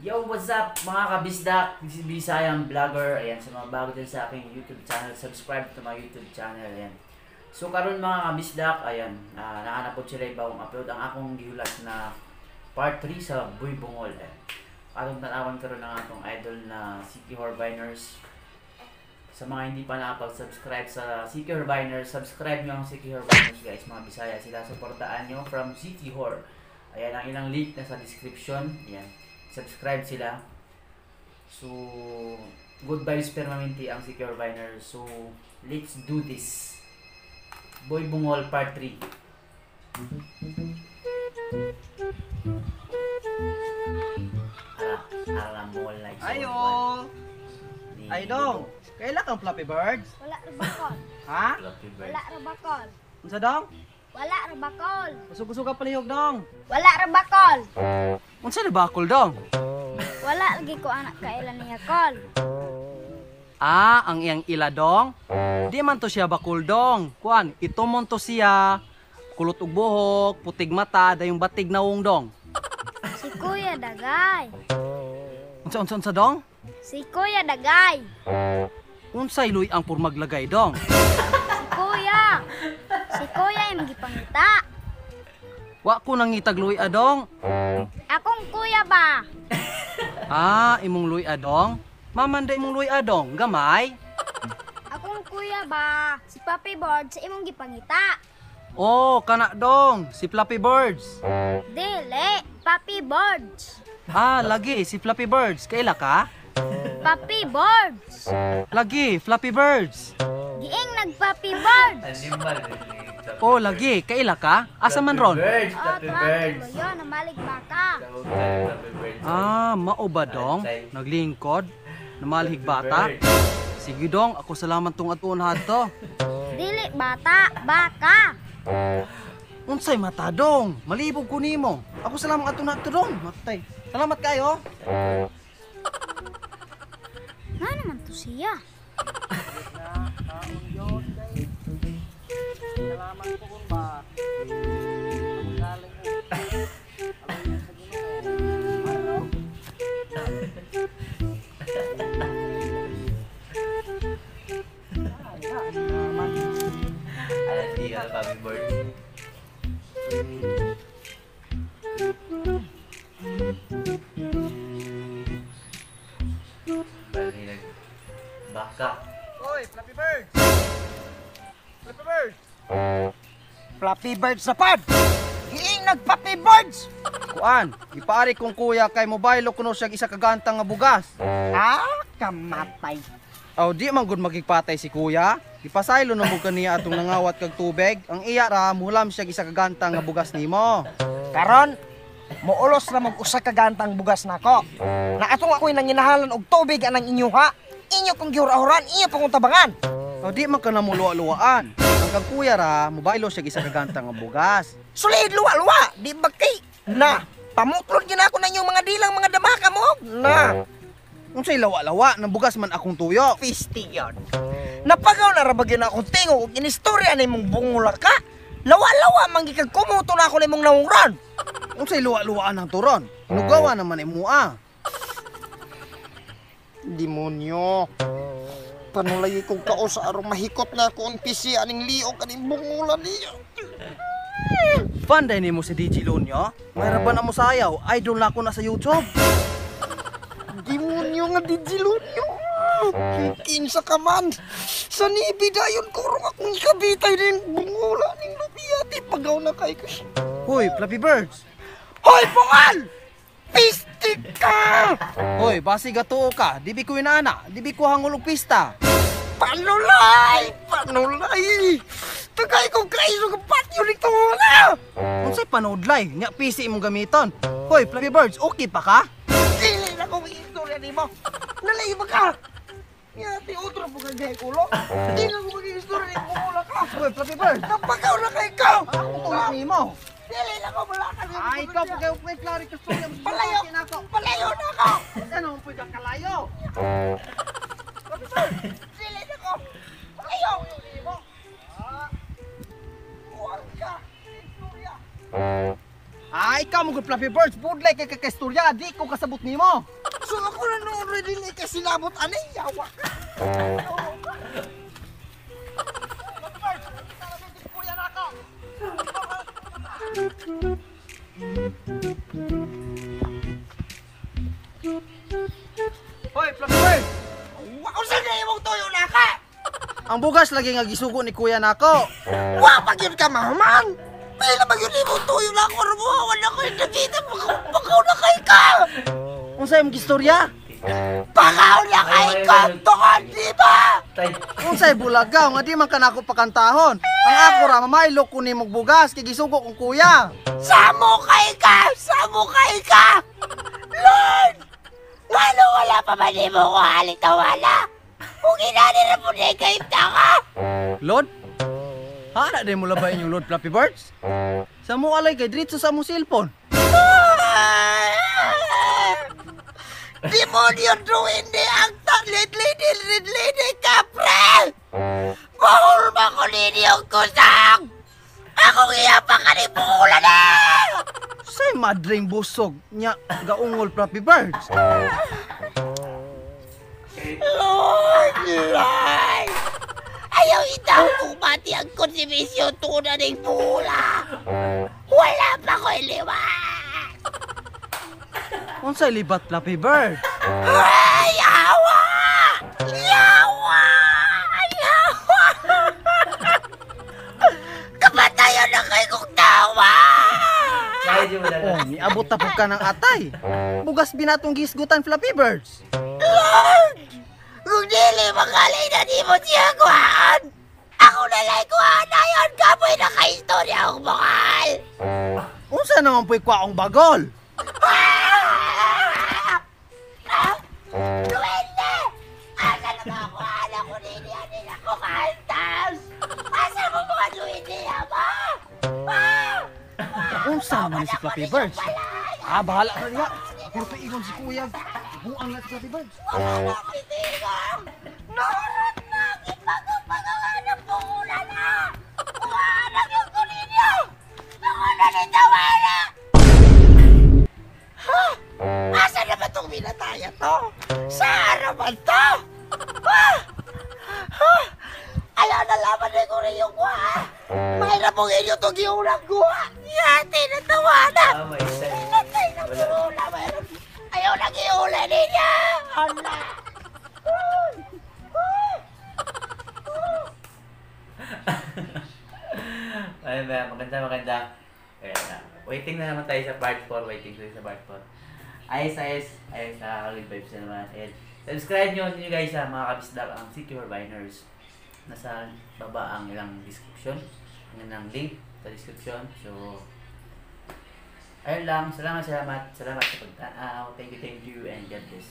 Yo, what's up mga kabisdak? This is Bisayang Vlogger. Ayan, sa mga bago din sa aking YouTube channel, subscribe to my YouTube channel. Ayan. So, karon mga kabisdak, ayan, nahanap po sila ibang upload ang akong gihulat na part 3 sa Boy Bungol. Ayan. Atong tanawan karon ng atong idol na City Horviners. Sa mga hindi pa nakapag-subscribe sa City Horviners, subscribe nyo ang City Horviners guys, mga Bisaya. Sila supportaan nyo from City Hor. Ayan, ang ilang link na sa description. Ayan. Subscribe sila. So, good vibes permanente ang Secure Viner. So, let's do this. Boy Bungol Part 3. Alam mo like Ayo! Ay dong! Kailan kang Fluffy Birds? Wala ra bakol. Ha? Wala ra bakol. Unsa dong? Wala ra bakol. Usog-usog ka palihog dong. Wala ra bakol. Unsa na bakol dong? Wala lagi ko anak kailan niya kol. Ah, ang iyang ila dong? Di man to siya bakol dong. Kuan, ito mon to siya. Kulot ug buhok, putig mata, dayong batig nawong dong. Si Kuya Dagay. Unsa dong? Si Kuya Dagay. Unsay luy ang purmaglagay dong? Si Kuya. Si Kuya ay magipangita. Wa ko nangitag luy adong. Akong kuya ba? Ah, imong luy adong? Mamanda imong luy adong, gamay. Akong kuya ba? Si Papi Board sa imong gipangita. Oh, kana dong, si Fluffy Birds. Dili, Papi Boards. Ah, lagi, si Fluffy Birds. Kaila ka? Papi Boards. Lagi, Fluffy Birds. Giing nagpapi Boards. Animal. Oh, lagi, kaila ka? Asa man ron? Birds, Oh, Fluffy Birds. Yun, namalig baka. Fluffy Birds. Ah, mao ba dong? Naglingkod? Namalhig bata? Sige dong, ako salamat tong atuon hadto. Dili bata, baka. Unsay mata dong? Malibog ko nimo. Ako salamat atuon hadto dong. Matay. Salamat kayo. Nga naman to siya. Salamat po kung ba. Alam di ka Fluffy Birds. Balilag. Baka. Oy, Fluffy Birds! Fluffy Birds! Fluffy Birds na pad! Hiing nag-Fluffy Birds! Kuan, ipaari kong kuya kay mobile kuno siya isa kagantang nga bugas. Ah, kamatay. Aw di man gud magigpatay si kuya. Ipasaylo na mo kaniya atong nangawat kag tubig. Ang iya ra mulam siya isa kagantang nga bugas nimo. Karon, muulos na mag-usa ka gantang bugas nako. Na atong ako'y nanginahalan og tubig anang inyo ha. Inyo kong gihurahuran, inyo pong tabangan. Aw di man kana mo luwa-luwaan. Ang kag kuya ra mobile siya isa kagantang nga bugas. Sulid luwa-luwa, di ba kay? Na, pamutlod gid ako na inyong mga dilang mga damaka mo. Na, Unsay lawa-lawa nang bugas man akong tuyo. fisti yun. Napagaw na rabagyan akong tingog ug inistorya na imong bungula ka. Lawa-lawa manggikag kumuto na ako na imong nawuran. Unsay luwa-luwaan ang turon? Nugawa naman imua. Demonyo. Panulay kong kao sa arong mahikot na ako ang pisi aning liog aning bungulan niyo. Panday nimo si DJ Lunyo? Mayra ba na mo sayaw? Idol na ako na sa YouTube. Demonyo nga digilunyo. Kinsa ka man. Sa nibi dayon kurong akong ikabitay din bungulan ning lupiyati pagaw na kay ko. Hoy, Fluffy Birds! Hoy, bungal! Pistik ka! Hoy, basi gato ka. Dibi ko inana. Dibi ko hangulog pista. Panulay! Panulay! Tagay ko kaiso ka patyo nito na! Unsay panoodlay? Nya PC imong gamiton. Hoy, Fluffy Birds, okay pa ka? Dili na ko istorya ni mo. Nalay ba ka? Yati utro po kagay kulo. Di na ko mag-istorya ni bungula ka. Hoy, Fluffy Birds! Napagaw na kay ikaw! Ako tulad nimo. Dili na ko malakan ni Ay, ikaw pa kayo may klaro ka storya. Palayo! Palayo na ako! Ano mo pwede kalayo? Dili na ko! Palayo! Huwag ka! Istorya! ikaw mo good Fluffy Birds, budlay kay kakastorya, di ko kasabot nimo. So ako na noon ready ni kasi labot ani yawa ka. Hoy, Fluffy Birds! Wa usa na imong tuyo na ka. Ang bugas lagi nga gisugo ni kuya nako. Wa pa gyud ka mahuman. Pila ba gyud imong tuyo na ko rubuhawan na ko nakita pakaw na kay ka. Unsay imong istorya? Pakaw na kay ka tuon di ba? Tay. Unsay bulagaw nga di man kanako pakantahon. Ang ako ra mamaylo ko nimong bugas kay gisugo kong kuya. Samo kay ka, samo kay ka. Lord! Ngano wala pa ba di mo ko halitawala? Kung inani na po na ikaipta ka. Lord? Hana din mo labay inyong Lord Fluffy Birds? Sa mo alay kay diretso sa mong cellphone. Demonyo druin di ang red lady kapre! Bahul ba ko ninyo kusang? Ako iya pa ka ni pula na! Say madring busog nya gaungol Fluffy Birds. Lord! Lord! Ayaw itaw kung mati ang konsimisyon tuna ng pula! Wala pa ko iliwan! Unsay libat Fluffy Birds? Ay, yawa! Yawa! Yawa! Kapatayan na kayo kong tawa! Kaya di mo Oh, niabot tapog ka ng atay. Bugas binatong gisgutan Fluffy Birds. Lord! Kung dili makalay na di mo siya kuhaan! Ako na lang kuhaan na yun! Kapoy na ka-istorya akong bakal! Unsa naman po'y kwaong bagol? Duwende! Asa na ba ako anak ko nila ko kantas? Asa mo mga duwende ba? Unsa naman ni si Fluffy Birds? Ah, bahala ka niya. Pero paingon si kuya. Buang na si Fluffy Birds. Wala na ako itigang! Naurot na! Ipagpagawa ng pula na! Kumahanap yung kuninyo! Ako na nitawala! Ha? Asa na ba itong binataya to? Saan naman to? Ha? Ha? Ayaw na laban na ko rin yung kuha! Mahirap mong inyo itong iulang kuha! Yate na tawanan! Tama, isa. Pinatay na pula! Ayaw na iula ninyo! Hala! Ay, maganda. Ayan na. Waiting na naman tayo sa part 4. Waiting tayo sa part 4. Ayos. Good vibes na naman. And subscribe nyo guys sa mga kabisdak ang Secure Biners. Nasa baba ang ilang description. Ang link sa description. So, ayun lang. Salamat sa pagtanaw. Thank you and God bless.